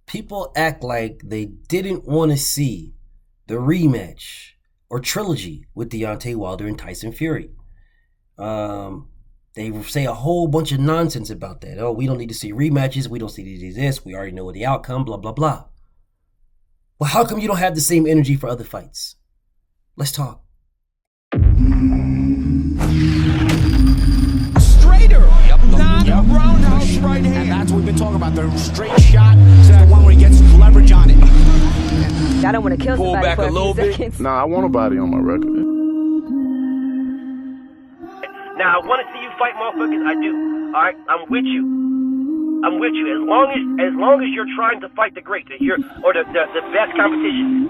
People act like they didn't want to see the rematch or trilogy with Deontay Wilder and Tyson Fury. They say a whole bunch of nonsense about that. Oh, we don't need to see rematches. We don't need to see this. We already know the outcome, blah, blah, blah. Well, how come you don't have the same energy for other fights? Let's talk. Straighter, not a roundhouse right hand. And that's what we've been talking about. The straight shot is the one where he gets leverage on it. I don't want to kill Pull somebody back for a little bit. seconds. Nah, I want a body on my record. Now, I want to see you fight motherfuckers. I do. All right, I'm with you. I'm with you. As long as you're trying to fight the greats, the best competition.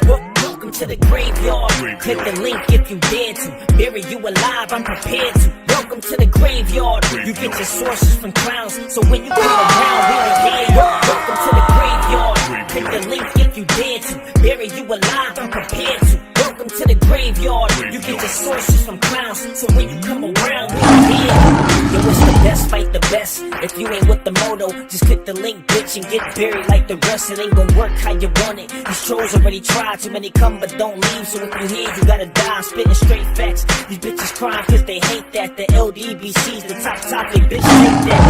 Welcome to the graveyard. Click the link if you dare to. Bury you alive, I'm prepared to. Welcome to the graveyard. You get your sources from clowns, so when you come around, we don't hear you. Welcome to the graveyard. Click the link if you dare to. Bury you alive, I'm prepared to. Welcome to the graveyard. You get your sources from clowns, so when you come around, we don't hear you. Yo, it's the best, fight the best. If you ain't with the moto, just click the link, bitch, and get buried like the rest. It ain't gonna work how you want it. These trolls already tried, too many come but don't leave. So if you here, you gotta die. I'm spitting straight facts. These bitches crying cause they hate that. The LDBC's the top topic, bitch, hate that.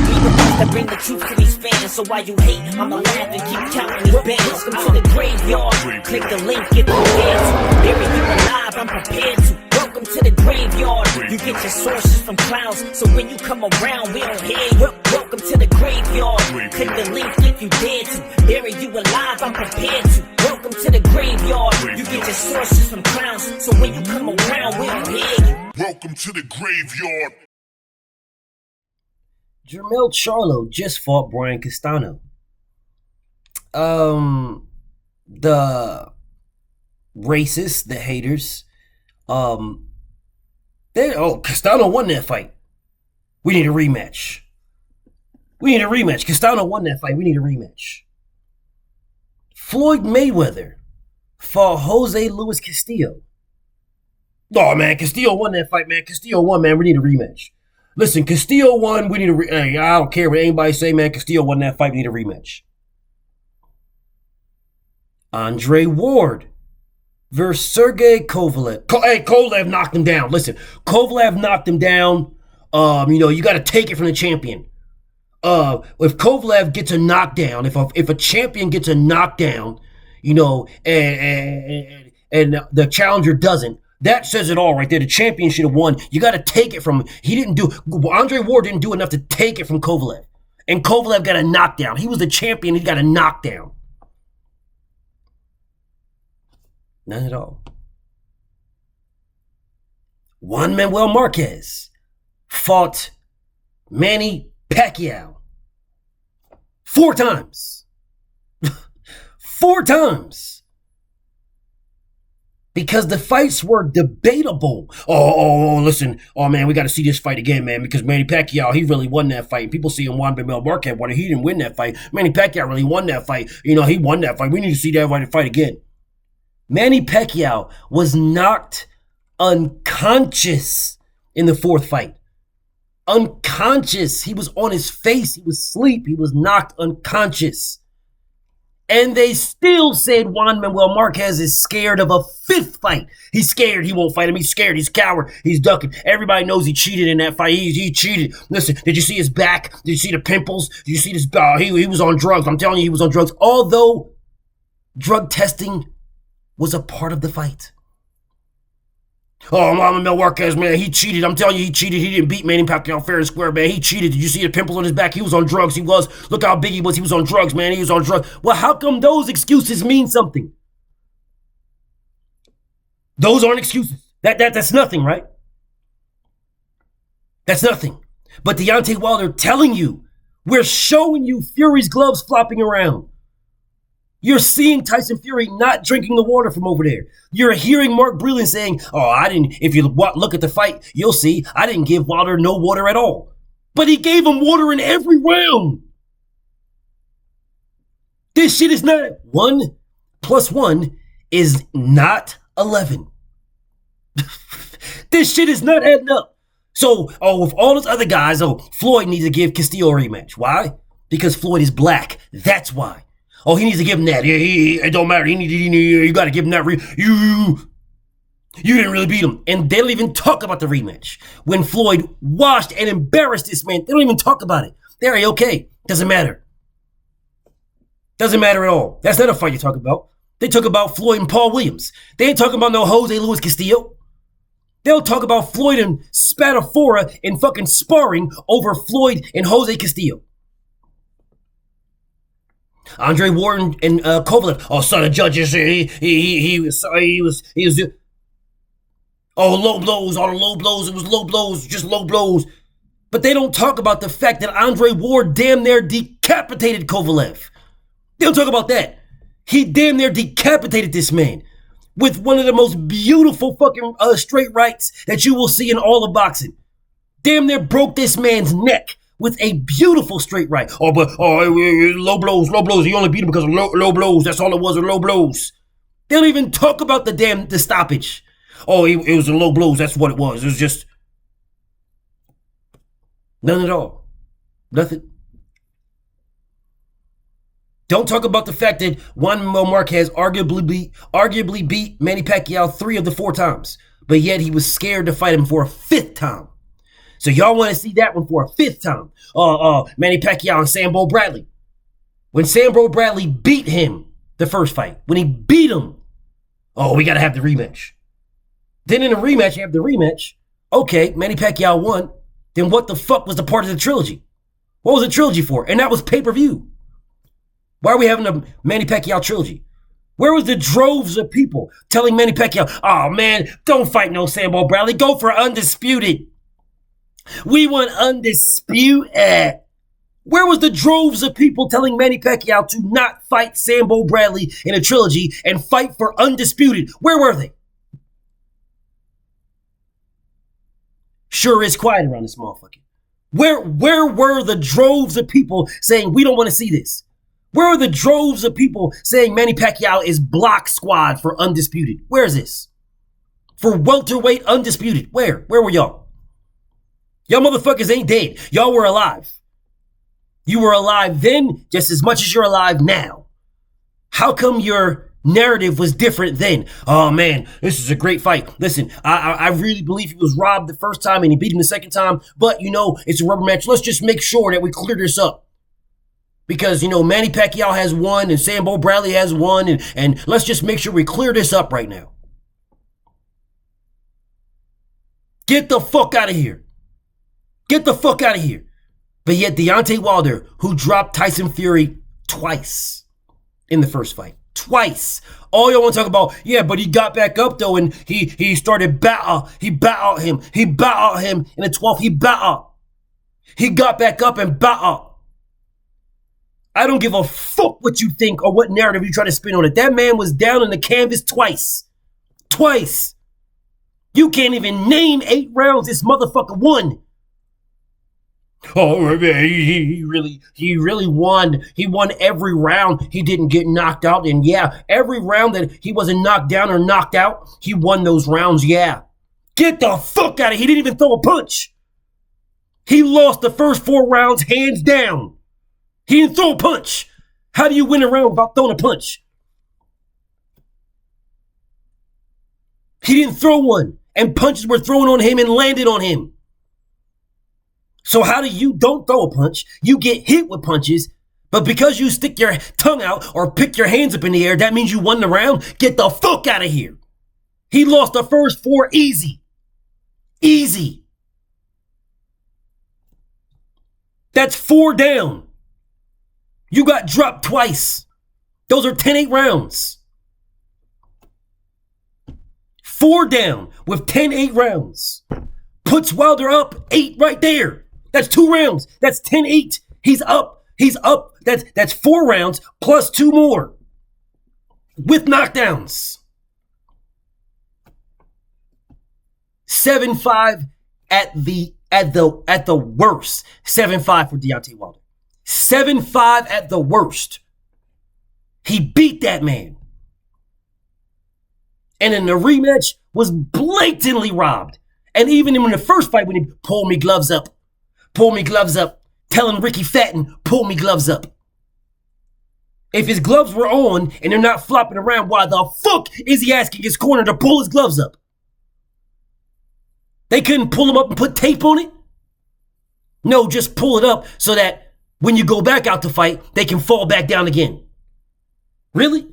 We the ones that bring the truth to these fans. So while you hate, I'ma laugh and keep counting these bands. Welcome to the graveyard. Click the link, get the dance. Bury you alive, I'm prepared to. Welcome to the graveyard. You get your sources from clowns, so when you come around, we don't hear you. Welcome to the graveyard. Click the link if you dare to. Bury you alive, I'm prepared to. Welcome to the graveyard. You get your sources from clowns, so when you come around, we don't hear you. Welcome to the graveyard. Jermell Charlo just fought Brian Castano. The racists, the haters, Castano won that fight. We need a rematch. Castano won that fight. We need a rematch. Floyd Mayweather fought Jose Luis Castillo. Oh, man, Castillo won that fight, man. Castillo won, man. We need a rematch. Listen, Castillo won. We need a hey, I don't care what anybody say, man. Castillo won that fight. We need a rematch. Andre Ward versus Sergey Kovalev. Kovalev knocked him down. Listen, Kovalev knocked him down. You got to take it from the champion. If Kovalev gets a knockdown, if a champion gets a knockdown, and the challenger doesn't, that says it all right there. The champion should have won. You got to take it from him. Andre Ward didn't do enough to take it from Kovalev. And Kovalev got a knockdown. He was the champion. He got a knockdown. None at all. Juan Manuel Marquez fought Manny Pacquiao 4 times. 4 times. Because the fights were debatable. Listen. Oh, man, we got to see this fight again, man, because Manny Pacquiao, he really won that fight. And people see him, Juan Manuel Marquez, won it. He didn't win that fight. Manny Pacquiao really won that fight. He won that fight. We need to see that fight again. Manny Pacquiao was knocked unconscious in the 4th fight. Unconscious. He was on his face. He was asleep. He was knocked unconscious. And they still said Juan Manuel Marquez is scared of a 5th fight. He's scared. He won't fight him. He's scared. He's a coward. He's ducking. Everybody knows he cheated in that fight. He cheated. Listen, did you see his back? Did you see the pimples? Did you see this? He was on drugs. I'm telling you, he was on drugs. Although drug testing was a part of the fight. Oh, Juan Manuel Marquez, man, he cheated. I'm telling you, he cheated. He didn't beat Manny Pacquiao fair and square, man. He cheated. Did you see the pimples on his back? He was on drugs. He was. Look how big he was. He was on drugs, man. He was on drugs. Well, how come those excuses mean something? Those aren't excuses. That's nothing, right? That's nothing. But Deontay Wilder telling you, we're showing you Fury's gloves flopping around. You're seeing Tyson Fury not drinking the water from over there. You're hearing Mark Breland saying, if you look at the fight, you'll see I didn't give Wilder no water at all. But he gave him water in every round. This shit is not 1 + 1 is not 11. This shit is not adding up. So, with all those other guys, Floyd needs to give Castillo a rematch. Why? Because Floyd is black. That's why. Oh, he needs to give him that. It don't matter. You got to give him that. You didn't really beat him. And they don't even talk about the rematch. When Floyd washed and embarrassed this man, they don't even talk about it. They're okay. Doesn't matter. Doesn't matter at all. That's not a fight you talk about. They talk about Floyd and Paul Williams. They ain't talking about no Jose Luis Castillo. They'll talk about Floyd and Spadafora in fucking sparring over Floyd and Jose Castillo. Andre Ward and Kovalev. Oh, son of judges. He was. Oh, low blows. All the low blows. It was low blows. Just low blows. But they don't talk about the fact that Andre Ward damn near decapitated Kovalev. They don't talk about that. He damn near decapitated this man with one of the most beautiful fucking straight rights that you will see in all of boxing. Damn near broke this man's neck with a beautiful straight right. Low blows. He only beat him because of low blows. That's all it was, low blows. They don't even talk about the stoppage. Oh, it was a low blows. That's what it was. It was just none at all. Nothing. Don't talk about the fact that Juan Manuel Marquez arguably beat Manny Pacquiao 3 of the 4 times, but yet he was scared to fight him for a 5th time. So y'all want to see that one for a 5th time. Manny Pacquiao and Sambo Bradley. When Sambo Bradley beat him the first fight, when he beat him, we got to have the rematch. Then in the rematch, you have the rematch. Okay, Manny Pacquiao won. Then what the fuck was the part of the trilogy? What was the trilogy for? And that was pay-per-view. Why are we having a Manny Pacquiao trilogy? Where was the droves of people telling Manny Pacquiao, oh man, don't fight no Sambo Bradley, go for undisputed. We want undisputed. Where was the droves of people telling Manny Pacquiao to not fight Sambo Bradley in a trilogy and fight for undisputed? Where were they? Sure is quiet around this motherfucker. Where were the droves of people saying we don't want to see this? Where are the droves of people saying Manny Pacquiao is block squad for undisputed? Where is this? For welterweight undisputed. Where? Where were y'all? Y'all motherfuckers ain't dead. Y'all were alive. You were alive then just as much as you're alive now. How come your narrative was different then? Oh man, this is a great fight. Listen, I really believe he was robbed the first time and he beat him the second time, but it's a rubber match. Let's just make sure that we clear this up. Because, Manny Pacquiao has won and Sambo Bradley has won, and let's just make sure we clear this up right now. Get the fuck out of here. Get the fuck out of here. But yet Deontay Wilder, who dropped Tyson Fury twice in the first fight. Twice. All y'all want to talk about, but he got back up though, and he started battle. He battled him. He battled him in the 12th. He battled. He got back up and battled. I don't give a fuck what you think or what narrative you try to spin on it. That man was down in the canvas twice. Twice. You can't even name 8 rounds this motherfucker won. Oh, he really won. He won every round. He didn't get knocked out. And every round that he wasn't knocked down or knocked out, he won those rounds. Get the fuck out of here. He didn't even throw a punch. He lost the first 4 rounds hands down. He didn't throw a punch. How do you win a round without throwing a punch? He didn't throw one, and punches were thrown on him and landed on him. So how do you don't throw a punch? You get hit with punches, but because you stick your tongue out or pick your hands up in the air, that means you won the round? Get the fuck out of here. He lost the first 4 easy. Easy. That's 4 down. You got dropped twice. Those are 10-8 rounds. 4 down with 10-8 rounds. Puts Wilder up 8 right there. That's 2 rounds. That's 10-8. He's up. That's 4 rounds plus 2 more. With knockdowns. 7-5 at the worst. 7-5 for Deontay Wilder. 7-5 at the worst. He beat that man. And in the rematch was blatantly robbed. And even in the first fight when he pulled me gloves up, telling Ricky Fatton, pull me gloves up. If his gloves were on and they're not flopping around, why the fuck is he asking his corner to pull his gloves up? They couldn't pull them up and put tape on it? No, just pull it up so that when you go back out to fight, they can fall back down again. Really?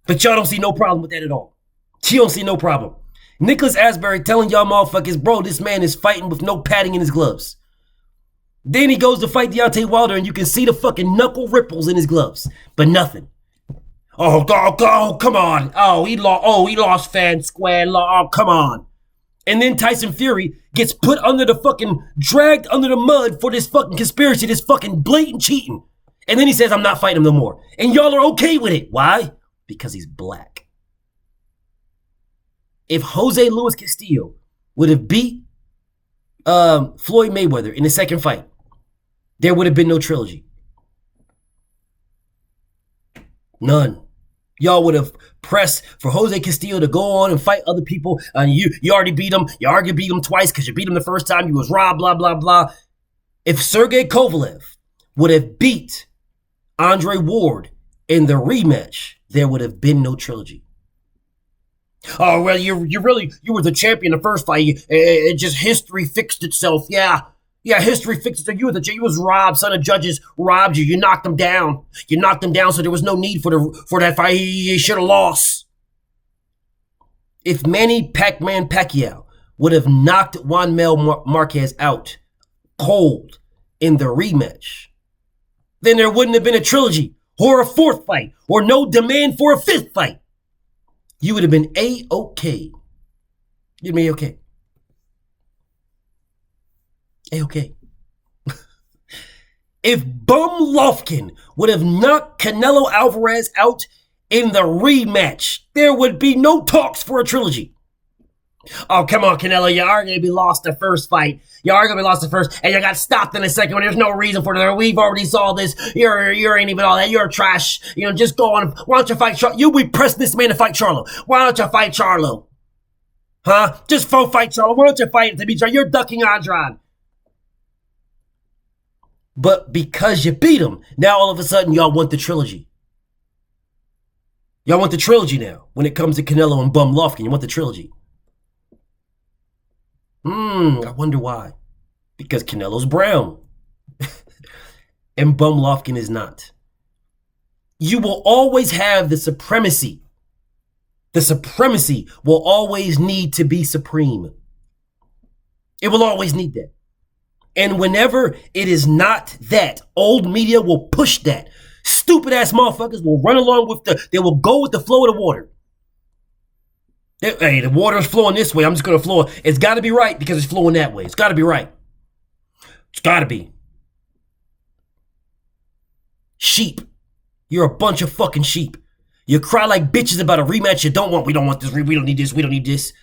But y'all don't see no problem with that at all. You don't see no problem. Nicholas Asbury telling y'all motherfuckers, bro, this man is fighting with no padding in his gloves. Then he goes to fight Deontay Wilder and you can see the fucking knuckle ripples in his gloves. But nothing. Oh, come on. He lost fan square. Oh, come on. And then Tyson Fury gets put under the fucking, dragged under the mud for this fucking conspiracy, this fucking blatant cheating. And then he says, I'm not fighting him no more. And y'all are okay with it. Why? Because he's black. If Jose Luis Castillo would have beat Floyd Mayweather in the second fight, there would have been no trilogy. None. Y'all would have pressed for Jose Castillo to go on and fight other people. You already beat him. You already beat him twice because you beat him the first time. You was robbed, blah, blah, blah. If Sergey Kovalev would have beat Andre Ward in the rematch, there would have been no trilogy. Oh, well, you were the champion the first fight. It just history fixed itself. Yeah, history fixed itself. You was robbed. Son of judges robbed you. You knocked him down. So there was no need for that fight. He should have lost. If Manny Pac-Man Pacquiao would have knocked Juan Mel Marquez out cold in the rematch, then there wouldn't have been a trilogy or a fourth fight or no demand for a fifth fight. You would have been A-okay. You'd be okay. A-okay. If Bum Lofkin would have knocked Canelo Alvarez out in the rematch, there would be no talks for a trilogy. Oh, come on, Canelo. You are going to be lost the first fight. You are going to be lost the first, and you got stopped in the second one. There's no reason for it. We've already saw this. You ain't even all that. You're trash. Just go on. Why don't you fight Charlo? You be pressing this man to fight Charlo. Why don't you fight Charlo? Huh? Just fight Charlo. Why don't you fight him to beat Charlo? You're ducking Andrade. But because you beat him, now all of a sudden y'all want the trilogy. Y'all want the trilogy now. When it comes to Canelo and Bum Lofkin, you want the trilogy. I wonder why. Because Canelo's brown. And Bum Lofkin is not. You will always have the supremacy. The supremacy will always need to be supreme. It will always need that. And whenever it is not that, old media will push that. Stupid ass motherfuckers will run along they will go with the flow of the water. Hey, the water is flowing this way. I'm just going to flow. It's got to be right because it's flowing that way. It's got to be right. It's got to be. Sheep. You're a bunch of fucking sheep. You cry like bitches about a rematch you don't want. We don't want this. We don't need this. We don't need this.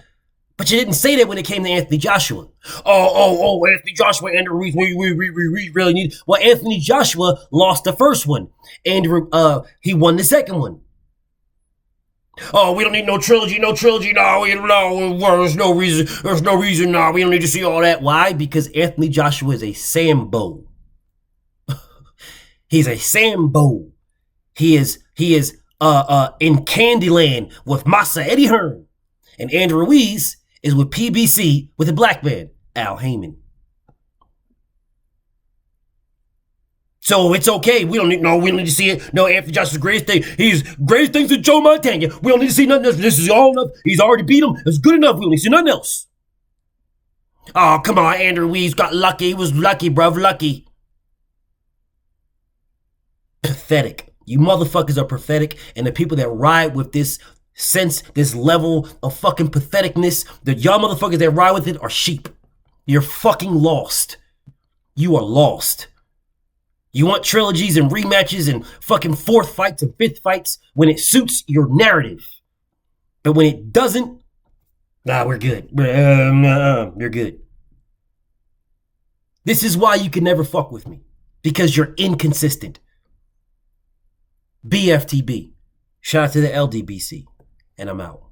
But you didn't say that when it came to Anthony Joshua. Anthony Joshua, Andrew Ruiz, we really need. Well, Anthony Joshua lost the first one. Andrew, he won the second one. Oh, we don't need no trilogy. No, there's no reason. No, we don't need to see all that. Why? Because Anthony Joshua is a Sambo. He's a Sambo. He is in Candyland with Massa Eddie Hearn. And Andrew Ruiz is with PBC with a black man, Al Heyman. So it's okay. We don't need to see it. No, Anthony Joshua's greatest thing. He's greatest things with Joe Montana. We don't need to see nothing else. This is all enough. He's already beat him. It's good enough. We don't need to see nothing else. Oh, come on. Andrew Ruiz got lucky. He was lucky, bruv. Lucky. Pathetic. You motherfuckers are pathetic. And the people that ride with this sense, this level of fucking patheticness, that y'all motherfuckers that ride with it are sheep. You're fucking lost. You are lost. You want trilogies and rematches and fucking fourth fights and fifth fights when it suits your narrative. But when it doesn't, we're good. You're good. This is why you can never fuck with me. Because you're inconsistent. BFTB. Shout out to the LDBC. And I'm out.